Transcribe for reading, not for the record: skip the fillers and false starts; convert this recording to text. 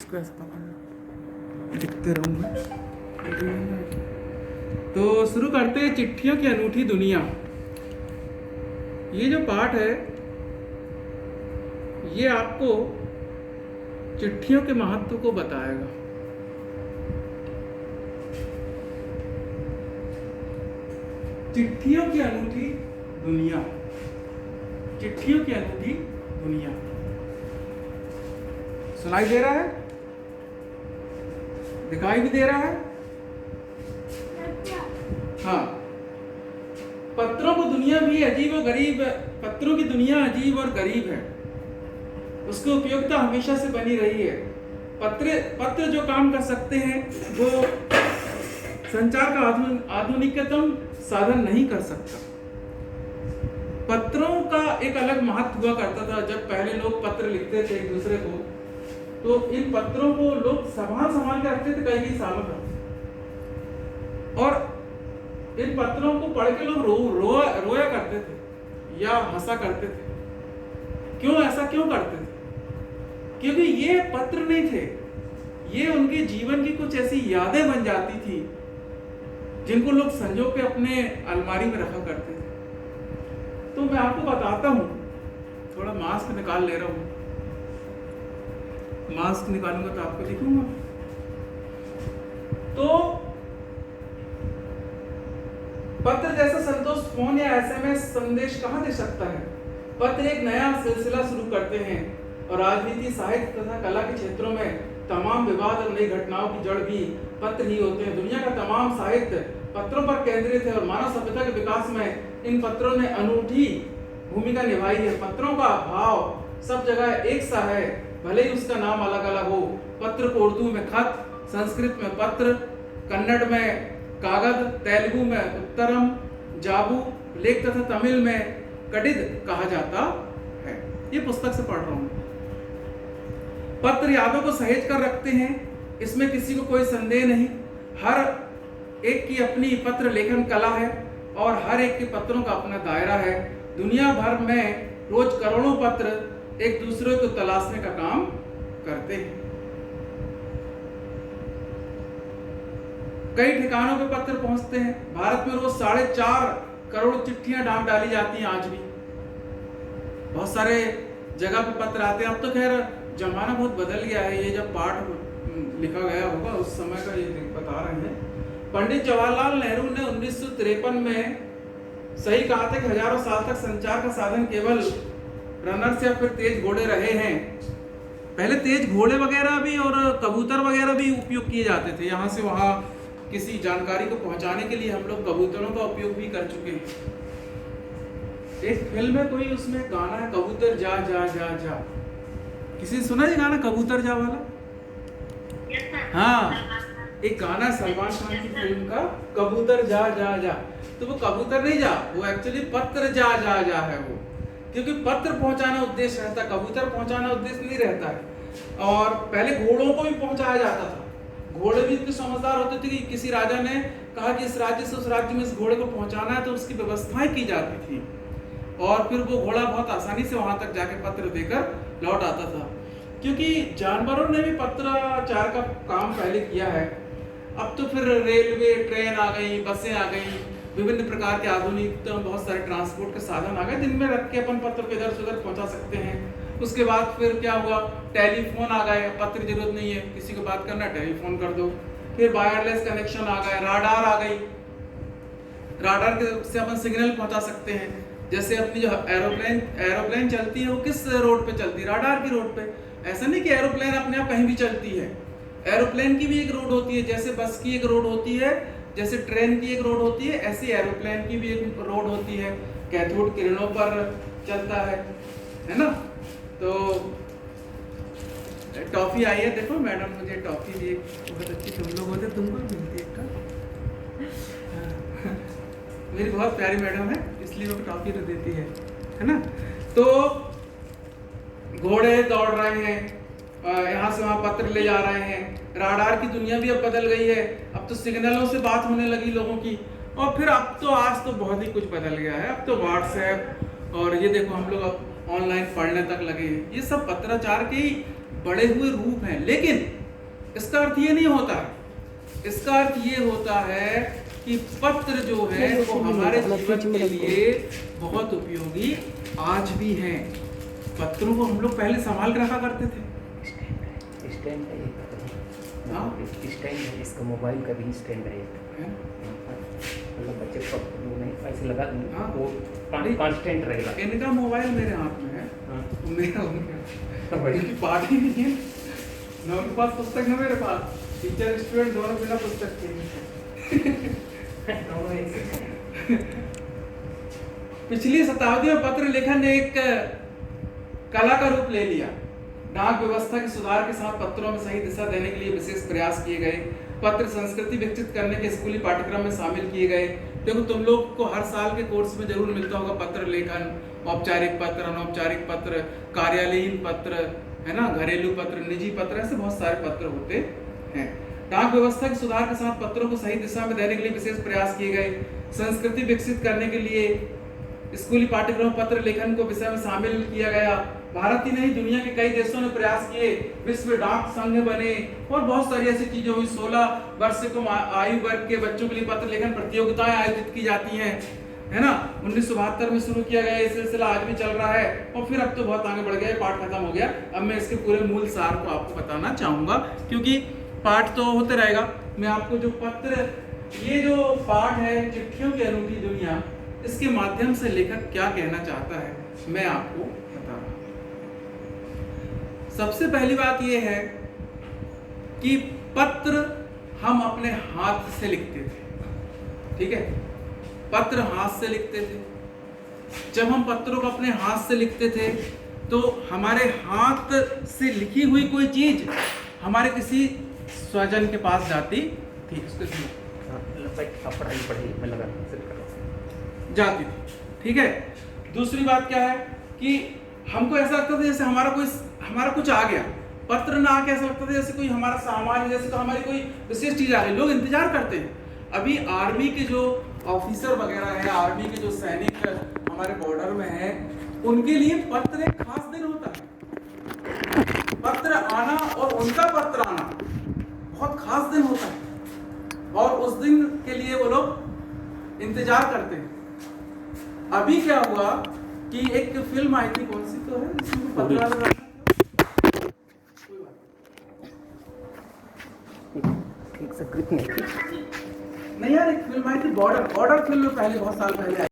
इसको ऐसा पकड़ना, लिखते रहूँगा। तो शुरू करते हैं चिट्ठियों की अनूठी दुनिया। ये जो पाठ है ये आपको चिट्ठियों के महत्व को बताएगा। चिट्ठियों की अनूठी दुनिया, चिट्ठियों की अनूठी दुनिया। सुनाई दे रहा है? दिखाई भी दे रहा है? हाँ। पत्रों को दुनिया भी अजीब और गरीब, पत्रों की दुनिया अजीब और गरीब है। उसकी उपयोगिता हमेशा से बनी रही है। पत्र जो काम कर सकते हैं वो संचार का आधुनिकतम साधन नहीं कर सकता। पत्रों का एक अलग महत्व हुआ करता था। जब पहले लोग पत्र लिखते थे एक दूसरे को, तो इन पत्रों को लोग संभाल के रखते थे कई सालों तक, और इन पत्रों को पढ़ के लोग रोया करते थे या हंसा करते थे। क्यों ऐसा क्यों करते थे? क्योंकि ये पत्र नहीं थे, ये उनके जीवन की कुछ ऐसी यादें बन जाती थी जिनको लोग संजो के अपने अलमारी में रखा करते थे। तो मैं आपको बताता हूं, थोड़ा मास्क निकाल ले रहा हूं। मास्क निकालूंगा तो आपको दिखूंगा। तो पत्र जैसा संतोष फोन या एसएमएस संदेश कहां दे सकता है। पत्र एक नया सिलसिला शुरू करते हैं और राजनीति, साहित्य तथा कला के क्षेत्रों में तमाम विवाद और नई घटनाओं की जड़ भी पत्र ही होते हैं। दुनिया का तमाम साहित्य पत्रों पर केंद्रित है और मानव सभ्यता के विकास में इन पत्रों ने अनूठी भूमिका निभाई है। पत्रों का भाव सब जगह एक सा है, भले ही उसका नाम अलग अलग हो। पत्र को उर्दू में खत, संस्कृत में पत्र, कन्नड़ में कागज, तेलुगु में उत्तरम, जाबू, लेख तथा तमिल में कडिद कहा जाता है। ये पुस्तक से पढ़ रहा हूं। पत्र यादों को सहेज कर रखते हैं, इसमें किसी को कोई संदेह नहीं। हर एक की अपनी पत्र लेखन कला है और हर एक के पत्रों का अपना दायरा है। दुनिया भर में रोज करोड़ों पत्र एक दूसरे को तलाशने का काम करते हैं। कई ठिकानों पे पत्र पहुंचते हैं। भारत में रोज 4.5 करोड़ चिट्ठियां डाली जाती हैं आज भी। बहुत सारे जगह पे पत्र आते हैं। अब तो खैर जमाना बहुत बदल गया है। ये जब पाठ लिखा गया होगा उस समय का ये बता रहे हैं। पंडित जवाहरलाल नेहरू ने 1953 में सही कहा था कि हजारों साल तक संचार का साधन केवल रनर्स या फिर तेज घोड़े रहे हैं। पहले तेज घोड़े वगैरह भी और कबूतर वगैरह भी उपयोग किए जाते थे। यहाँ से वहाँ किसी जानकारी को पहुंचाने के लिए हम लोग कबूतरों का उपयोग भी कर चुके हैं। एक फिल्म है कोई, उसमें गाना है कबूतर जा जा जा जा। किसी ने सुना ये गाना कबूतर जा वाला? हाँ, एक गाना सलमान खान की फिल्म का, कबूतर जा जा जा। तो वो कबूतर नहीं जा, वो एक्चुअली पत्र जा जा जा है वो। क्योंकि पत्र पहुंचाना उद्देश्य रहता है, कबूतर पहुंचाना उद्देश्य नहीं रहता है। और पहले घोड़ों को भी पहुंचाया जाता था। घोड़े भी इतने समझदार होते थे कि किसी राजा ने कहा कि इस राज्य से उस राज्य में इस घोड़े को पहुंचाना है, तो उसकी व्यवस्थाएं की जाती थी और फिर वो घोड़ा बहुत आसानी से वहां तक जाके पत्र देकर लौट आता था। क्योंकि जानवरों ने भी पत्राचार का काम पहले किया है। अब तो फिर रेलवे, ट्रेन आ गई, बसें आ गई, विभिन्न प्रकार के आधुनिक बहुत सारे ट्रांसपोर्ट के साधन आ गए जिनमें रख के अपन पत्र को इधर से उधर पहुंचा सकते हैं। उसके बाद फिर क्या हुआ, टेलीफोन आ गए। पत्र की जरूरत नहीं है, किसी को बात करना टेलीफोन कर दो। फिर वायरलेस कनेक्शन आ गए, राडार आ गई। राडार से अपन सिग्नल पहुंचा सकते हैं। जैसे अपनी जो एरोप्लेन चलती है वो किस रोड पे चलती है? राडार की रोड पे। ऐसा नहीं कि एरोप्लेन अपने आप कहीं भी चलती है। एरोप्लेन की भी एक रोड होती है, जैसे बस की एक रोड होती है, जैसे ट्रेन की एक रोड होती है, ऐसी एरोप्लेन की भी एक रोड होती है। कैथोड किरणों पर चलता है ना। तो टॉफी आई है, देखो मैडम मुझे टॉफी दी, बहुत अच्छी। तुम लोग होते तुमको मिलती है मेरी बहुत प्यारी मैडम है, इसलिए वो टॉफी तो देती है ना। तो घोड़े दौड़ रहे हैं, यहाँ से वहाँ पत्र ले जा रहे हैं। राडार की दुनिया भी अब बदल गई है। अब तो सिग्नलों से बात होने लगी लोगों की। और फिर अब तो आज तो बहुत ही कुछ बदल गया है। अब तो व्हाट्सएप और ये देखो हम लोग अब ऑनलाइन पढ़ने तक लगे हैं। ये सब पत्राचार के ही बढ़े हुए रूप हैं, लेकिन इसका अर्थ ये नहीं होता है, इसका अर्थ ये होता है कि पत्र जो है वो हमारे जीवन के लिए बहुत उपयोगी आज भी हैं। पत्रों को हम लोग पहले संभाल के रखा करते थे। स्टैंड है ये, हाँ स्टैंड है इसका, मोबाइल का भी स्टैंड है, मतलब बच्चे को नहीं ऐसे लगा दूँ, हाँ वो कांस्टेंट रहेगा। इनका मोबाइल मेरे हाथ में है, हाँ तो मेरा उनकी पार्टी नहीं है ना, उनके पास पुस्तक ना मेरे पास, टीचर स्टूडेंट दोनों बिना पुस्तक के। पिछली शताब्दी में पत्र लेखन ने एक कला का रूप ले लिया। डाक व्यवस्था के सुधार के साथ पत्रों में सही दिशा देने के लिए विशेष प्रयास किए गए। पत्र संस्कृति विकसित करने के स्कूली पाठ्यक्रम में शामिल किए गए। देखो तुम लोग को हर साल के कोर्स में जरूर मिलता होगा पत्र लेखन, औपचारिक पत्र, अनौपचारिक पत्र, कार्यालयीन पत्र, है ना, घरेलू पत्र, निजी पत्र, ऐसे बहुत सारे पत्र होते हैं। डाक व्यवस्था के सुधार के साथ पत्रों को सही दिशा में देने के लिए विशेष प्रयास किए गए। संस्कृति विकसित करने के लिए स्कूली पाठ्यक्रम पत्र लेखन को विषय में शामिल किया गया। भारत ही नहीं दुनिया के कई देशों ने प्रयास किए, विश्व डाक संघ बने और बहुत सारी ऐसी चीजें हुई। 16 वर्ष से कम आयु वर्ग के बच्चों के लिए पत्र लेखन प्रतियोगिताएं आयोजित की जाती हैं, है ना। 1972 में शुरू किया गया ये सिलसिला, आज भी चल रहा है और फिर अब तो बहुत आगे बढ़ गया, पाठ खत्म हो गया। अब मैं इसके पूरे मूल सार को आपको बताना चाहूंगा, क्योंकि पाठ तो होते रहेगा। मैं आपको जो पत्र, ये जो पाठ है चिट्ठियों की अनूठी दुनिया, इसके माध्यम से लेखक क्या कहना चाहता है मैं आपको बता रहा हूं। सबसे पहली बात यह है कि पत्र हम अपने हाथ से लिखते थे, ठीक है, पत्र हाथ से लिखते थे। जब हम पत्रों को अपने हाथ से लिखते थे तो हमारे हाथ से लिखी हुई कोई चीज हमारे किसी स्वजन के पास जाती थी, जाती थी, ठीक है। दूसरी बात क्या है कि हमको ऐसा लगता था जैसे हमारा कुछ आ गया, पत्र ना आके ऐसा लगता था जैसे कोई हमारा सामान, जैसे तो हमारी कोई विशेष चीज आ गई। लोग इंतजार करते हैं। अभी आर्मी के जो ऑफिसर वगैरह है, आर्मी के जो सैनिक हमारे बॉर्डर में है, उनके लिए पत्र एक खास दिन होता है। पत्र आना और उनका पत्र आना बहुत खास दिन होता है और उस दिन के लिए वो लोग इंतजार करते हैं। अभी क्या हुआ कि एक फिल्म आई थी, कौन सी तो है जिसमें पत्र आना, नहीं यार, एक फिल्म आई थी बॉर्डर फिल्म, पहले बहुत साल पहले आई।